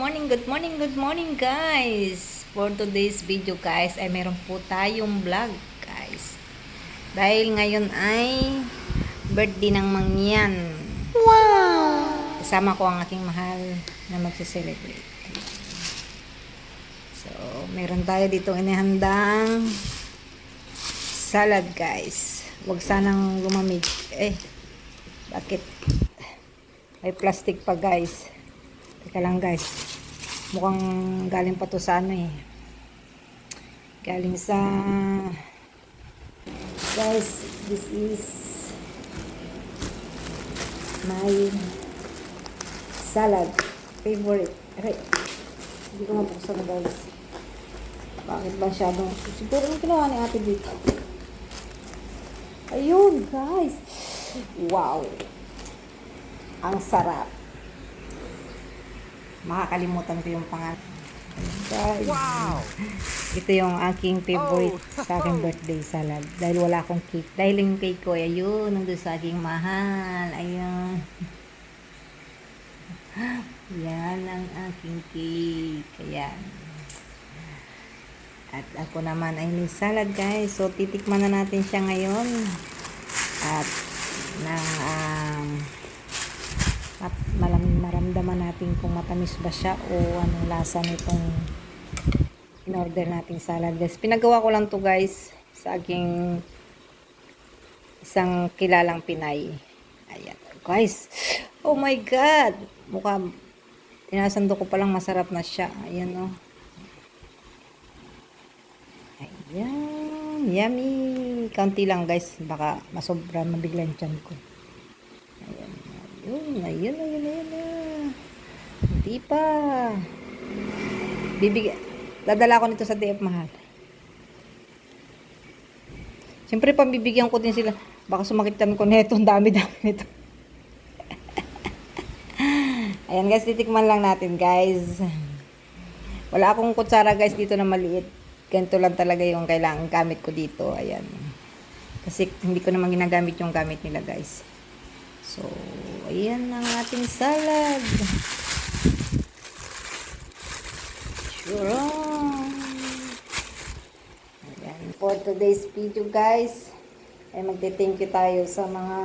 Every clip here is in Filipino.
good morning guys. For today's video guys ay meron po tayong vlog guys. Dahil ngayon ay birthday ng mangyan. Wow! Kasama ko ang aking mahal na magse-celebrate. So, meron tayo dito inihandang salad guys. Huwag sanang lumamig. Bakit? Ay plastic pa guys. Teka lang guys. Mukhang galing pa to sa galing sa guys, this is my salad favorite. Hindi ko mabuksan guys. Bakit ba masyadong siguro yung ginawa ni ate dito. Ayun guys. Wow. Ang sarap. Makakalimutan ko yung pangalan. Guys. Wow! Ito yung aking favorite sa aking birthday salad. Dahil wala akong cake. Dahil yung cake ko, ayun, nandun sa aking mahal. Ayun. Yan ang aking cake. Ayan. At ako naman ay may salad guys. So, titikman na natin siya ngayon. At maramdaman natin kung matamis ba siya o anong lasa nitong in-order nating salad guys. Pinagawa ko lang to guys sa aking isang kilalang Pinay. Ayan guys. Oh my god. Mukhang tinasando ko palang masarap na siya. Ayan o. Ayan. Yummy. Kaunti lang guys. Baka masobra mabigla yung tiyan ko. Ayan. Ayun. Hindi pa. Dadala ko nito sa DF mahal. Siyempre, pambibigyan ko din sila. Baka sumakitan ko nito. Ang dami-dami nito. Ayan guys, titikman lang natin guys. Wala akong kutsara guys dito na maliit. Ganito lang talaga yung kailangan gamit ko dito. Ayan. Kasi hindi ko naman ginagamit yung gamit nila guys. So, ayan ang ating salad. Sure. Ayan. For today's video guys, ay magte-thank you tayo sa mga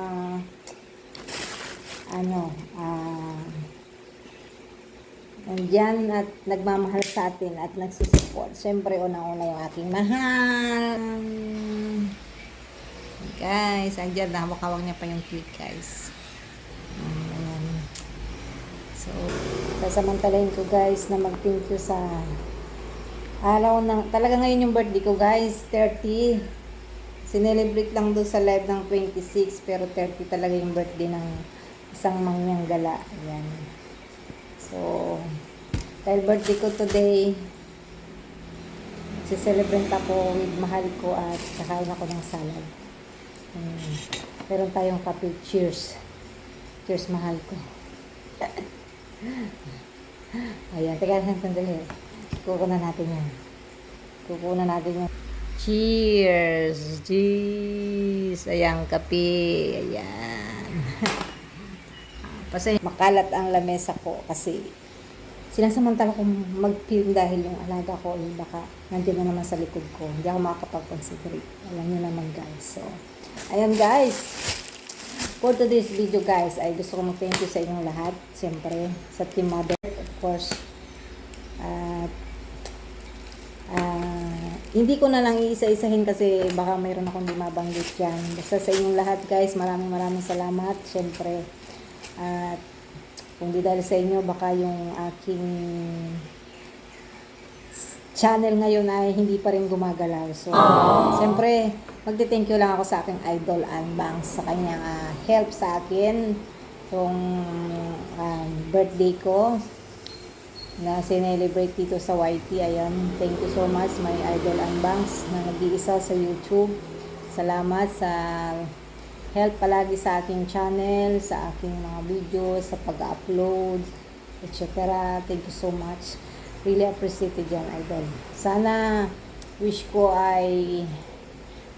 nandyan at nagmamahal sa atin at nagsusupport. Siyempre, unang-una yung aking mahal. Guys, andyan na. Hawak niya pa yung cake guys. Ayan. So, sasamantalahin ko guys na mag-thank you sa araw ng, talaga ngayon yung birthday ko guys, 30. Sinelebrate lang doon sa live ng 26, pero 30 talaga yung birthday ng isang mangyang gala. Ayan. So, dahil birthday ko today, celebrate ako with mahal ko at kakain ako ng salad. Meron tayong kape. Cheers. Cheers, mahal ko. Ayan, teka lang sandali. Kukunan natin yan. Cheers! Cheers! Ayan, kape. Ayan. Kasi makalat ang lamesa ko kasi sinasamantala kong mag-film dahil yung alaga ko ay baka nandiyan na naman sa likod ko. Hindi ako makakapag-concentrate. Alam niyo naman guys. So, ayan guys. For today's video guys, ay gusto ko mag-thank you sa inyong lahat. Siyempre, sa Team Mother, of course. At hindi ko na lang iisa-isahin kasi baka mayroon akong di mabanggit yan. Basta sa inyong lahat guys, maraming salamat. Siyempre, at kung di dahil sa inyo, baka yung aking channel ngayon ay hindi pa rin gumagalaw. So, siyempre, magte-thank you lang ako sa aking idol Ann Bangs sa kanyang help sa akin itong birthday ko na sinelebrate dito sa YT. Ayan, thank you so much my idol Ann Bangs na nag-iisa sa YouTube. Salamat sa help palagi sa aking channel, sa aking mga videos, sa pag-upload, etc. Thank you so much. Really appreciated yan, idol. Sana wish ko ay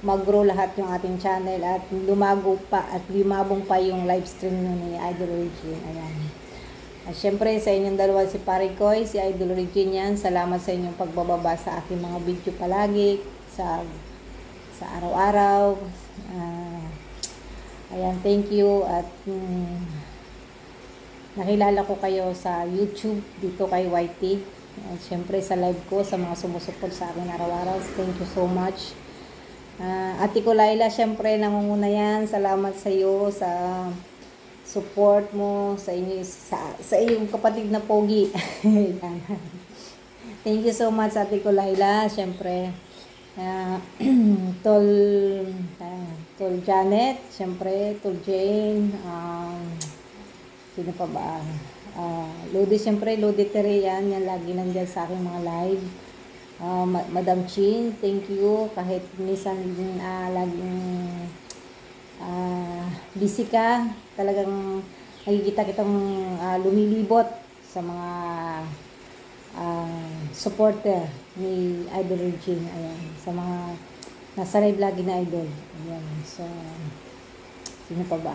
mag-grow lahat yung ating channel at lumago pa at lumabong pa yung live stream ni Idol Regine. Ayan. At syempre sa inyong dalawa si Parikoy, si Idol Regine yan. Salamat sa inyong pagbababa sa aking mga video palagi, sa araw-araw. Ayan, thank you. At nakilala ko kayo sa YouTube dito kay YT. At syempre sa live ko, sa mga sumusuport sa akin araw-araw. Thank you so much. Ate ko Laila, syempre nangunguna yan. Salamat sa iyo sa support mo sa inyo sa iyong kapatid na pogi. Thank you so much Ate ko Laila, syempre. Tol Janet, syempre, Tol Jane, sino pa ba? Lodi, syempre, Lodi Tere yan lagi nandiyan sa aking mga live. Madam Chin, thank you, kahit minsan laging busy ka, talagang nakikita kitang lumilibot sa mga supporter ni Idol Regine. Ayan, sa mga nasa live lagi na idol. Ayan, so sino pa ba?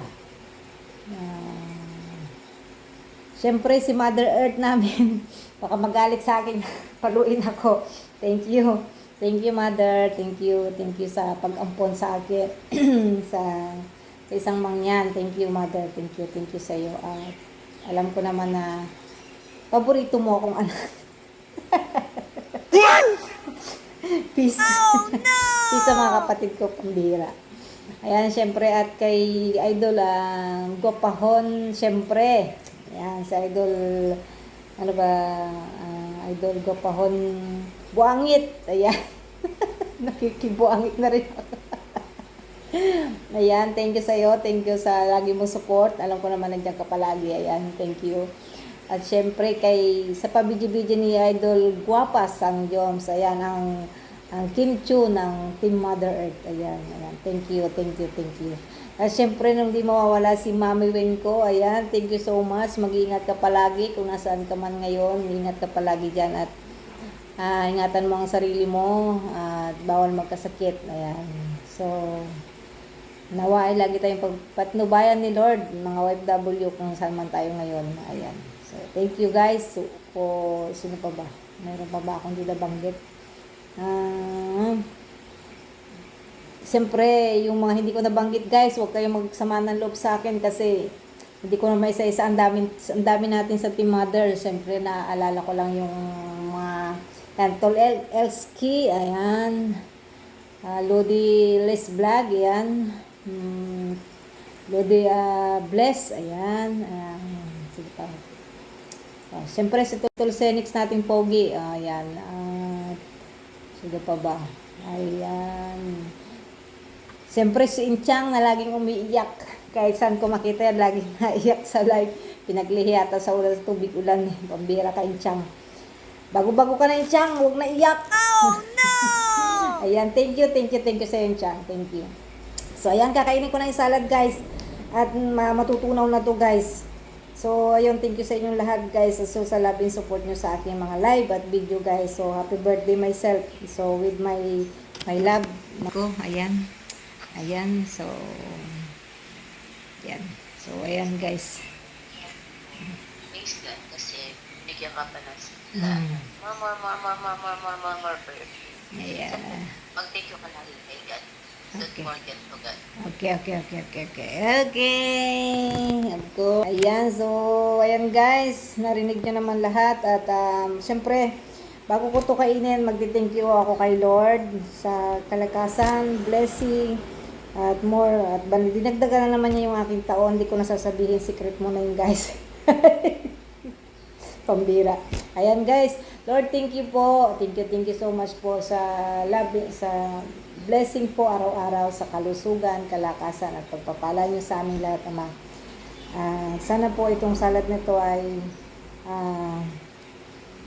Syempre si Mother Earth namin baka magalit sa akin paluin ako. Thank you Mother, thank you sa pag-ampon sa akin sa isang mangyan. Thank you Mother, thank you sa iyo. Alam ko naman na paborito mo akong anak. Peace. Oh, no! Peace sa mga kapatid ko, pambira. Ayan, syempre, at kay Idol Gopahon, syempre. Ayan, sa Idol, ano ba, Idol Gopahon Buangit. Ayan. Nakikibuangit na rin ako. Ayan, thank you sa iyo. Thank you sa lagi mo support. Alam ko naman nandiyan ka palagi. Ayan, thank you. At syempre sa pabidyo-bidyo ni Idol Guapas ang Joms. Ayan ang Kim Chu ng Team Mother Earth. Ayan. Thank you. At syempre nung di mawawala si Mami Wenko. Ayan, thank you so much. Mag-iingat ka palagi kung nasaan ka man ngayon. Ingat ka palagi diyan at ingatan mo ang sarili mo at bawal magkasakit. Ayan. So nawa ay lagi tayong patnubayan ni Lord, mga OFW kung saan man tayo ngayon. Ayan. So, thank you guys. Sino pa ba? Mayroon pa ba akong di nabanggit? Siyempre, yung mga hindi ko nabanggit guys, huwag kayong magsama ng loob sa akin kasi hindi ko na maisa-isa. Ang dami natin sa Team Mother. Siyempre, naaalala ko lang yung mga Tol Elski, ayan. Lodi Les Vlog, ayan. Lodi Bless, ayan. Sige pa. Siyempre si Tol Senix nating pogi. Ayan. Sige pa ba? Ayan. Siyempre si Inchang na laging umiiyak. Kahit saan ko makita yan, laging naiyak sa live. Pinaglihi ata sa ulan sa tubig ulan. Pambira ka Inchang. Bago-bago ka na Inchang, huwag na iyak. Oh no! Ayan, thank you sa Inchang. Thank you. So ayan, kakainin ko na yung salad guys. At matutunaw na to guys. So, ayun, thank you sa inyong lahat guys. So, sa love and support nyo sa aking mga live at video guys. So, happy birthday myself. So, with my love. Ako, ayan. Ayan, so, ayan. So, ayan guys. Thanks God kasi bigyan ka pa ng more prayer. Ayan. Mag-thank you ka lagi kay God. Don't forget to God. Okay. Ayan, so, ayan guys. Narinig nyo naman lahat. At, syempre, bago ko to kainin, magti-thank you ako kay Lord sa kalakasan, blessing, at more. At dinagdagan na naman niya yung aking taon. Hindi ko nasasabihin, secret mo na yun guys. Pambira. Ayan guys, Lord, thank you po. Thank you so much po sa love, sa blessing po araw-araw, sa kalusugan, kalakasan at pagpapala niyo sa aming lahat, Ama. Sana po itong salad na to ay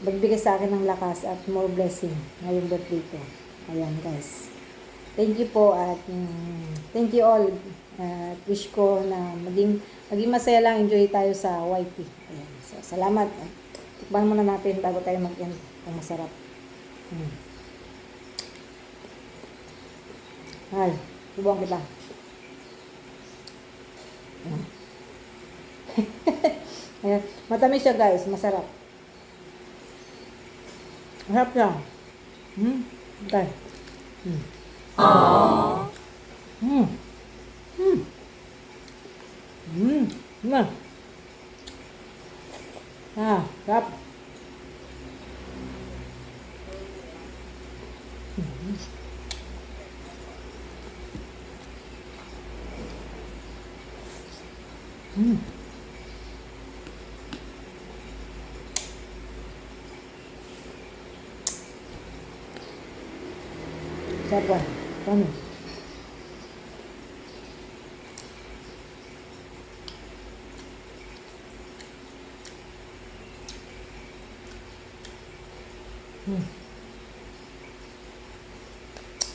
magbigay sa akin ng lakas at more blessing ngayong birthday ko. Ayan guys. Thank you po at thank you all. Wish ko na maging masaya lang, enjoy tayo sa YT. Ayan. So, salamat. Tikman muna natin bago tayo mag-end. Ang masarap. Ay, subuhan kita. Ayan. Matamis siya guys, masarap. Masarap siya. Okay. Ma. Sarap. Sarap ba? Paano?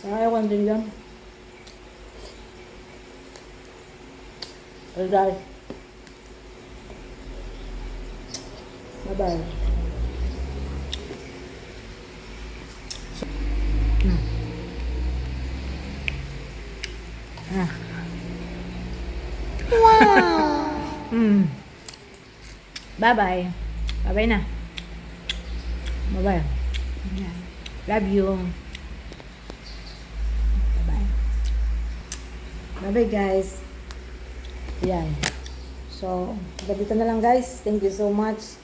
Ayaw ko din yan. Guys. Bye-bye. Wow! Bye-bye. Bye-bye na. Bye-bye. Love you. Bye-bye. Bye-bye guys. Yan. So, dito na lang guys. Thank you so much.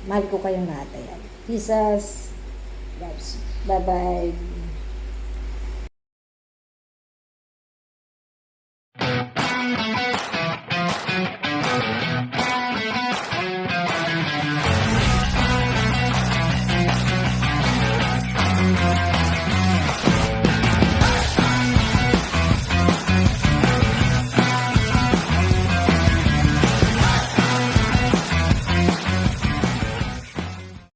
Mahal ko kayong lahat. Ayan. Jesus. Loves. Bye-bye.